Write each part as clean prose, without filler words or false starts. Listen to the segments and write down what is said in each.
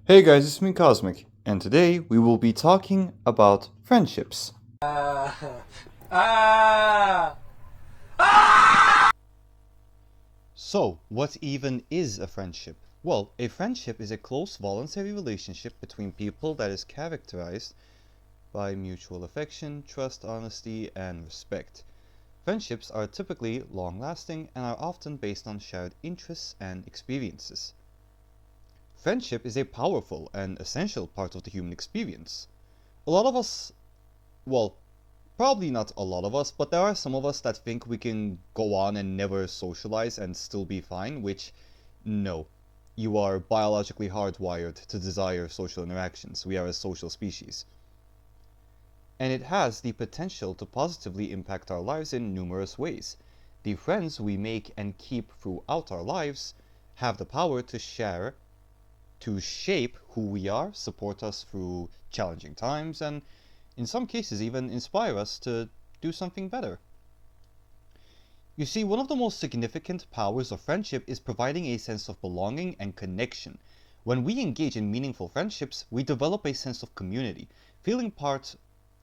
Hey guys, it's me Cosmic, and today we will be talking about friendships. Ah! So, what even is a friendship? Well, a friendship is a close voluntary relationship between people that is characterized by mutual affection, trust, honesty, and respect. Friendships are typically long lasting and are often based on shared interests and experiences. Friendship is a powerful and essential part of the human experience. A lot of us, well, probably not a lot of us, but there are some of us that think we can go on and never socialize and still be fine, which, no. You are biologically hardwired to desire social interactions. We are a social species. And it has the potential to positively impact our lives in numerous ways. The friends we make and keep throughout our lives have the power to shape who we are, support us through challenging times, and in some cases even inspire us to do something better. You see, one of the most significant powers of friendship is providing a sense of belonging and connection. When we engage in meaningful friendships, we develop a sense of community, feeling part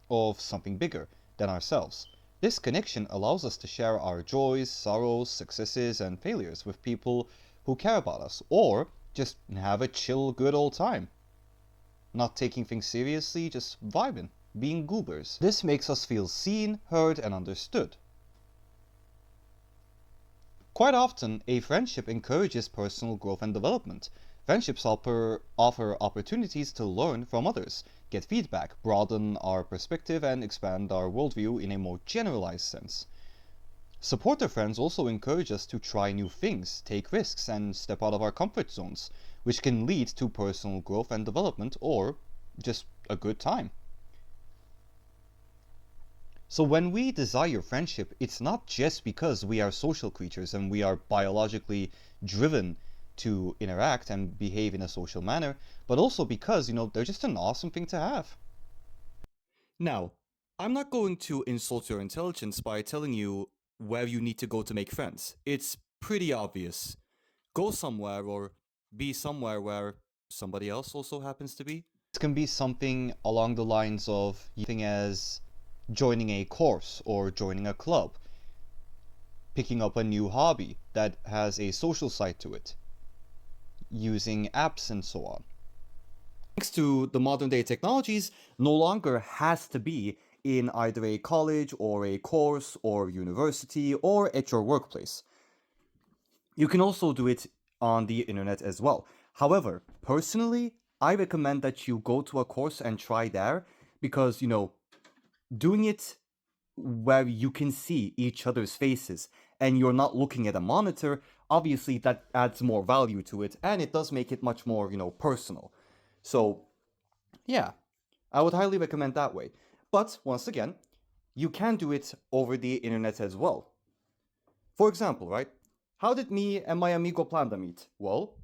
of something bigger than ourselves. This connection allows us to share our joys, sorrows, successes, and failures with people who care about us, or just have a chill, good old time. Not taking things seriously, just vibing, being goobers. This makes us feel seen, heard, and understood. Quite often, a friendship encourages personal growth and development. Friendships offer opportunities to learn from others, get feedback, broaden our perspective, and expand our worldview in a more generalized sense. Supportive friends also encourage us to try new things, take risks, and step out of our comfort zones, which can lead to personal growth and development or just a good time. So when we desire friendship, it's not just because we are social creatures and we are biologically driven to interact and behave in a social manner, but also because, they're just an awesome thing to have. Now, I'm not going to insult your intelligence by telling you where you need to go to make friends. It's pretty obvious. Go somewhere or be somewhere where somebody else also happens to be. This can be something along the lines of thing as joining a course or joining a club, picking up a new hobby that has a social side to it, using apps and so on. Thanks to the modern day technologies, no longer has to be in either a college or a course or university or at your workplace. You can also do it on the internet as well. However, personally, I recommend that you go to a course and try there because, doing it where you can see each other's faces and you're not looking at a monitor, obviously that adds more value to it and it does make it much more, personal. So, yeah, I would highly recommend that way. But once again, you can do it over the internet as well. For example, right? How did me and my amigo Planda meet? Well,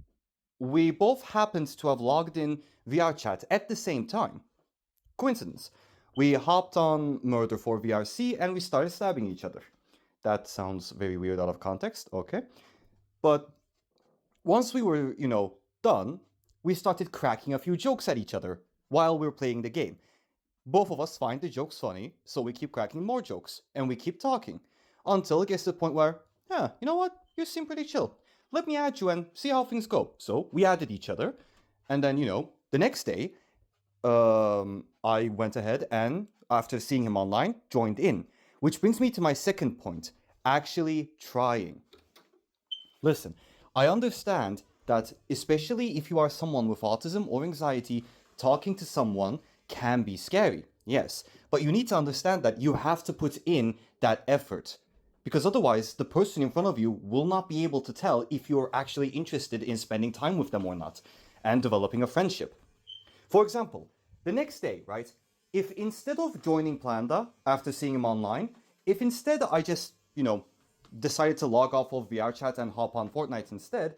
we both happened to have logged in VR chat at the same time. Coincidence. We hopped on Murder for VRC and we started stabbing each other. That sounds very weird out of context, okay? But once we were, done, we started cracking a few jokes at each other while we were playing the game. Both of us find the jokes funny, so we keep cracking more jokes, and we keep talking. Until it gets to the point where, yeah, you know what? You seem pretty chill. Let me add you and see how things go. So we added each other, and then, the next day, I went ahead and, after seeing him online, joined in. Which brings me to my second point, actually trying. Listen, I understand that, especially if you are someone with autism or anxiety, talking to someone can be scary. Yes, but you need to understand that you have to put in that effort. Because otherwise, the person in front of you will not be able to tell if you're actually interested in spending time with them or not and developing a friendship. For example, the next day, right? If instead of joining Planda after seeing him online, if instead I just, decided to log off of VRChat and hop on Fortnite instead,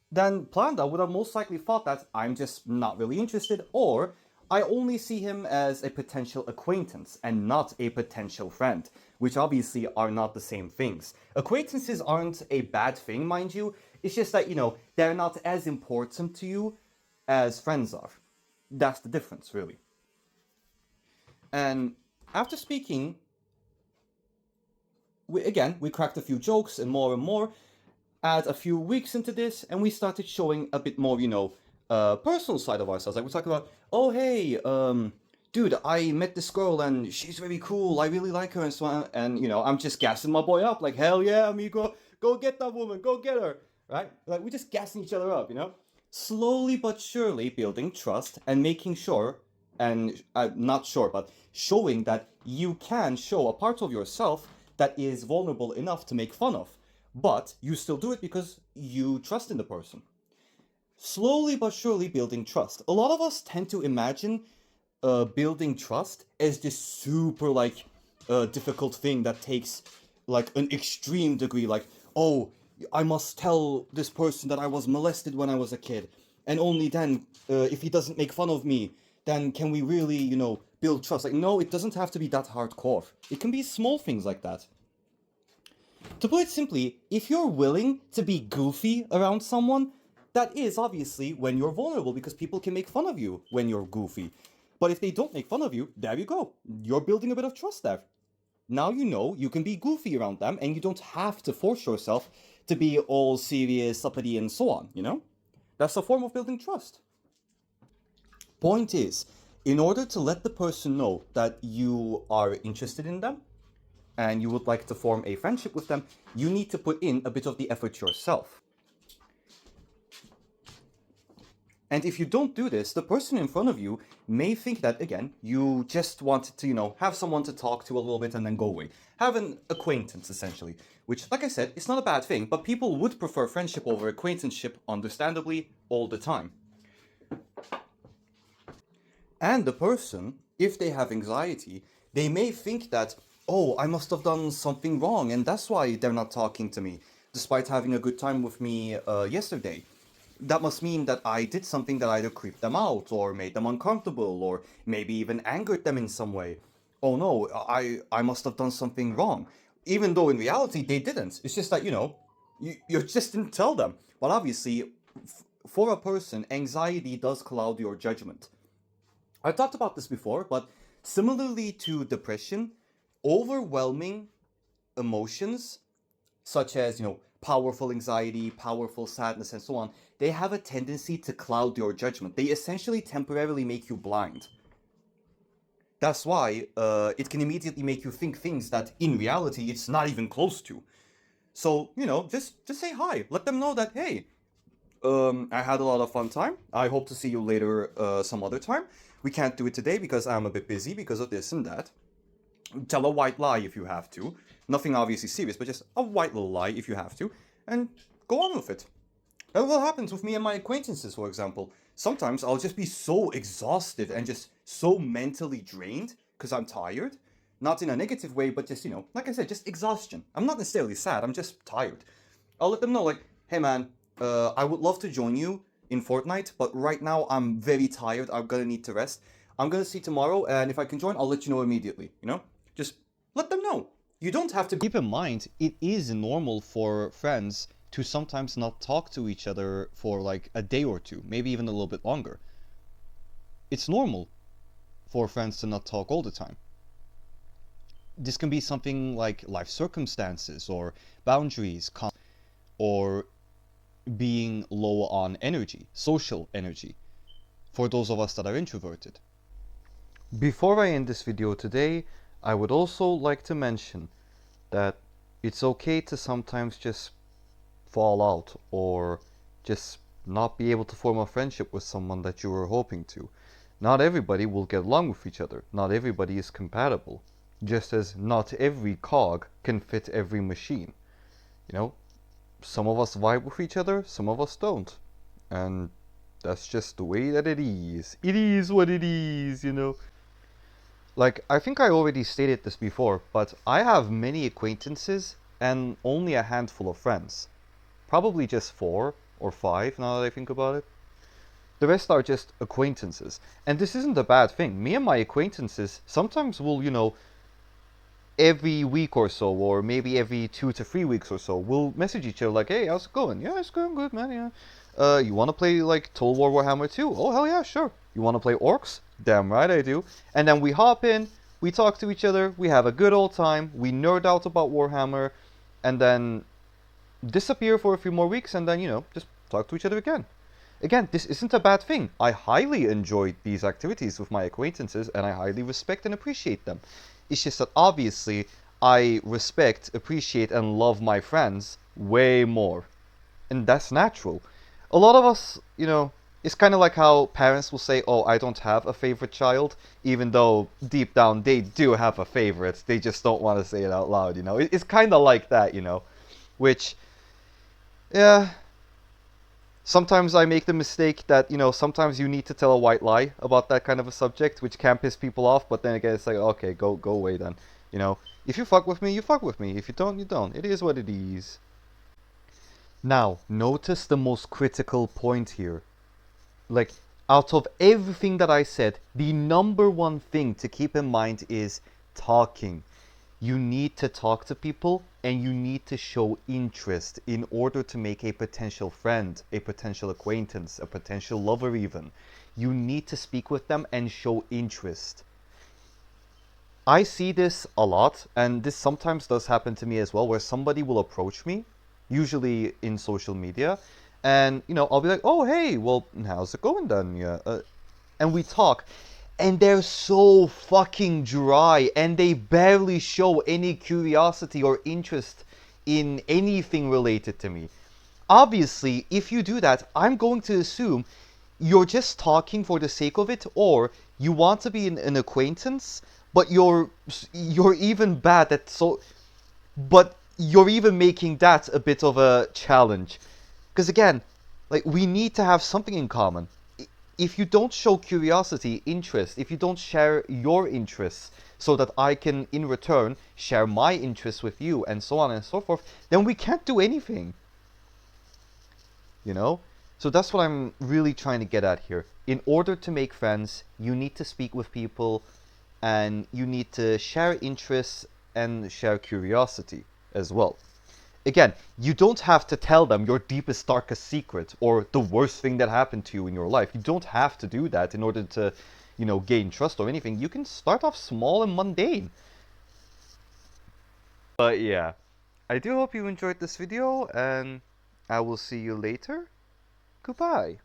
then Planda would have most likely thought that I'm just not really interested, or I only see him as a potential acquaintance and not a potential friend, which obviously are not the same things. Acquaintances aren't a bad thing, mind you. It's just that, they're not as important to you as friends are. That's the difference, really. And after speaking, we cracked a few jokes and more. Add a few weeks into this, and we started showing a bit more, personal side of ourselves. Like we talk about, oh hey, dude, I met this girl and she's very cool. I really like her and so on. And I'm just gassing my boy up, like hell yeah, amigo, go get that woman, go get her, right? Like we're just gassing each other up, slowly but surely building trust and making sure, and not sure, but showing that you can show a part of yourself that is vulnerable enough to make fun of, but you still do it because you trust in the person. Slowly but surely building trust. A lot of us tend to imagine building trust as this super difficult thing that takes like an extreme degree, like, oh, I must tell this person that I was molested when I was a kid, and only then, if he doesn't make fun of me, then can we really, build trust. Like, no, it doesn't have to be that hardcore. It can be small things like that. To put it simply, if you're willing to be goofy around someone, that is obviously when you're vulnerable, because people can make fun of you when you're goofy. But if they don't make fun of you, there you go. You're building a bit of trust there. Now you know you can be goofy around them, and you don't have to force yourself to be all serious, uppity, and so on, That's a form of building trust. Point is, in order to let the person know that you are interested in them, and you would like to form a friendship with them, you need to put in a bit of the effort yourself. And if you don't do this, the person in front of you may think that, again, you just wanted to, have someone to talk to a little bit and then go away. Have an acquaintance, essentially. Which, like I said, it's not a bad thing, but people would prefer friendship over acquaintanceship, understandably, all the time. And the person, if they have anxiety, they may think that, oh, I must have done something wrong, and that's why they're not talking to me, despite having a good time with me yesterday. That must mean that I did something that either creeped them out, or made them uncomfortable, or maybe even angered them in some way. Oh no, I must have done something wrong. Even though in reality they didn't. It's just that, you just didn't tell them. But obviously, for a person, anxiety does cloud your judgment. I've talked about this before, but similarly to depression, overwhelming emotions, such as, powerful anxiety, powerful sadness, and so on, they have a tendency to cloud your judgment. They essentially temporarily make you blind. That's why it can immediately make you think things that in reality it's not even close to. So, just say hi. Let them know that, hey, I had a lot of fun time. I hope to see you later some other time. We can't do it today because I'm a bit busy because of this and that. Tell a white lie if you have to. Nothing obviously serious, but just a white little lie if you have to. And go on with it. That's what happens with me and my acquaintances, for example. Sometimes I'll just be so exhausted and just so mentally drained because I'm tired. Not in a negative way, but just, like I said, just exhaustion. I'm not necessarily sad, I'm just tired. I'll let them know, like, hey man, I would love to join you in Fortnite, but right now I'm very tired. I'm gonna need to rest. I'm gonna see tomorrow, and if I can join, I'll let you know immediately, Just let them know. You don't have to... Keep in mind, it is normal for friends to sometimes not talk to each other for like a day or two, maybe even a little bit longer. It's normal for friends to not talk all the time. This can be something like life circumstances or boundaries, or being low on energy, social energy, for those of us that are introverted. Before I end this video today, I would also like to mention that it's okay to sometimes just fall out or just not be able to form a friendship with someone that you were hoping to. Not everybody will get along with each other. Not everybody is compatible. Just as not every cog can fit every machine. Some of us vibe with each other, some of us don't. And that's just the way that it is. It is what it is, Like, I think I already stated this before, but I have many acquaintances and only a handful of friends. Probably just 4 or 5 now that I think about it. The rest are just acquaintances. And this isn't a bad thing. Me and my acquaintances sometimes will, every week or so, or maybe every 2 to 3 weeks or so, we'll message each other like, hey, how's it going? Yeah, it's going good, man, yeah. You want to play, like, Total War Warhammer 2? Oh, hell yeah, sure. You want to play Orcs? Damn right I do. And then we hop in, we talk to each other, we have a good old time, we nerd out about Warhammer, and then disappear for a few more weeks, and then, just talk to each other again. Again, this isn't a bad thing. I highly enjoy these activities with my acquaintances, and I highly respect and appreciate them. It's just that obviously I respect, appreciate, and love my friends way more. And that's natural. A lot of us, it's kind of like how parents will say, oh, I don't have a favorite child, even though deep down they do have a favorite. They just don't want to say it out loud, It's kind of like that, Which, yeah, sometimes I make the mistake that, sometimes you need to tell a white lie about that kind of a subject, which can piss people off, but then again, it's like, okay, go away then. If you fuck with me, you fuck with me. If you don't, you don't. It is what it is. Now, notice the most critical point here. Like, out of everything that I said, the number one thing to keep in mind is talking. You need to talk to people and you need to show interest in order to make a potential friend, a potential acquaintance, a potential lover even. You need to speak with them and show interest. I see this a lot, and this sometimes does happen to me as well, where somebody will approach me, usually in social media, and, I'll be like, oh, hey, well, how's it going then? Yeah. And we talk, and they're so fucking dry, and they barely show any curiosity or interest in anything related to me. Obviously, if you do that, I'm going to assume you're just talking for the sake of it, or you want to be an acquaintance, but you're even bad at but you're even making that a bit of a challenge. Because again, like, we need to have something in common. If you don't show curiosity, interest, if you don't share your interests so that I can in return share my interests with you, and so on and so forth, then we can't do anything. So that's what I'm really trying to get at here. In order to make friends, you need to speak with people, and you need to share interests and share curiosity as well. Again, you don't have to tell them your deepest, darkest secret or the worst thing that happened to you in your life. You don't have to do that in order to, gain trust or anything. You can start off small and mundane. But yeah, I do hope you enjoyed this video, and I will see you later. Goodbye.